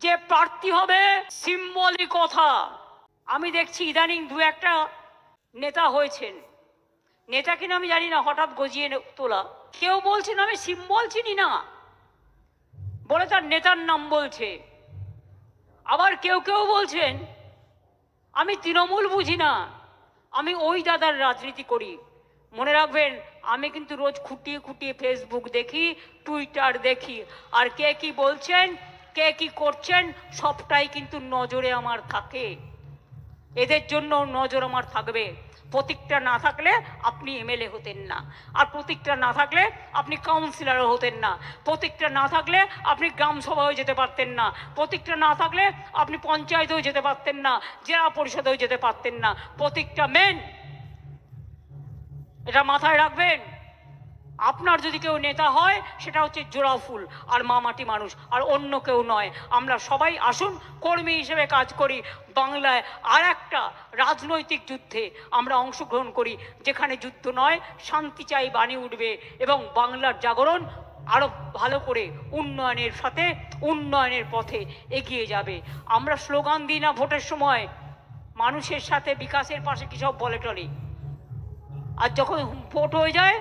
কে প্রার্থী হবে সিম্বলিক কথা। আমি দেখছি ইদানিং দু একটা নেতা হয়েছেন, নেতা কিনা আমি জানি না, হঠাৎ গজিয়ে তোলা। কেউ বলছেন আমি সিম্বল চিনি না বলে তার নেতার নাম বলছে। আবার কেউ কেউ বলছেন আমি তৃণমূল বুঝি না, আমি ওই দাদার রাজনীতি করি। মনে রাখবেন, আমি কিন্তু রোজ খুঁটিয়ে খুঁটিয়ে ফেসবুক দেখি, টুইটার দেখি, আর কে কি বলছেন, কে কি করছেন, সবটাই কিন্তু নজরে আমার থাকে। এদের জন্য নজর আমার থাকবে। প্রতীকটা না থাকলে আপনি এমএলএ হতেন না, আর প্রতীকটা না থাকলে আপনি কাউন্সিলরও হতেন না, প্রতীকটা না থাকলে আপনি গ্রাম সভায় যেতে পারতেন না, প্রতীকটা না থাকলে আপনি পঞ্চায়েতেও যেতে পারতেন না, জেলা পরিষদেও যেতে পারতেন না। প্রতীকটা মেন, এটা মাথায় রাখবেন। আপনার যদি কেউ নেতা হয় সেটা হচ্ছে জোড়া ফুল আর মামাটি মানুষ, আর অন্য কেউ নয়। আমরা সবাই আসুন কর্মী হিসেবে কাজ করি, বাংলায় আর একটা রাজনৈতিক যুদ্ধে আমরা অংশগ্রহণ করি, যেখানে যুদ্ধ নয় শান্তি চাই বাণী উঠবে এবং বাংলার জাগরণ আরো ভালো করে উন্নয়নের সাথে উন্নয়নের পথে এগিয়ে যাবে। আমরা স্লোগান দিই না ভোটের সময়, মানুষের সাথে বিকাশের পাশে কি সব বলে টলে, আর যখন ভোট হয়ে যায়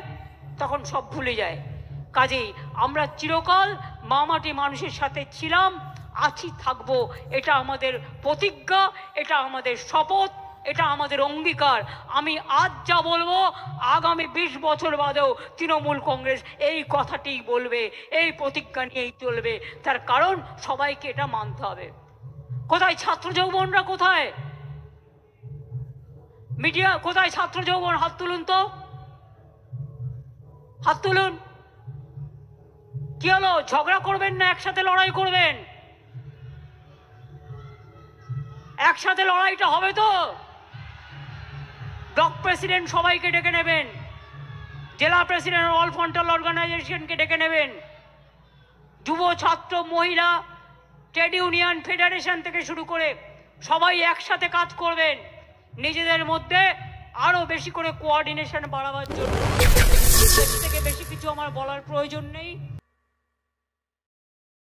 তখন সব ভুলে যায়। কাজেই আমরা চিরকাল মামাটি মানুষের সাথে ছিলাম, আছি, থাকবো। এটা আমাদের প্রতিজ্ঞা, এটা আমাদের শপথ, এটা আমাদের অঙ্গীকার। আমি আজ যা বলবো আগামী 20 বছর বাদেও তৃণমূল কংগ্রেস এই কথাটিই বলবে, এই প্রতিজ্ঞা নিয়েই চলবে। তার কারণ সবাইকে এটা মানতে হবে। কোথায় ছাত্র যৌবনরা, কোথায় মিডিয়া, কোথায় ছাত্র যৌবন? হাত তুলুন তো, হাত তুলুন। কি হলো, ঝগড়া করবেন না একসাথে লড়াই করবেন? একসাথে লড়াইটা হবে তো? ব্লক প্রেসিডেন্ট সবাইকে ডেকে নেবেন, জেলা প্রেসিডেন্ট অল ফ্রন্টাল অর্গানাইজেশনকে ডেকে নেবেন, যুব ছাত্র মহিলা ট্রেড ইউনিয়ন ফেডারেশন থেকে শুরু করে সবাই একসাথে কাজ করবেন নিজেদের মধ্যে আরো বেশি করে কোঅর্ডিনেশন বাড়াবার জন্য। এর থেকে বেশি কিছু আমার বলার প্রয়োজন নেই।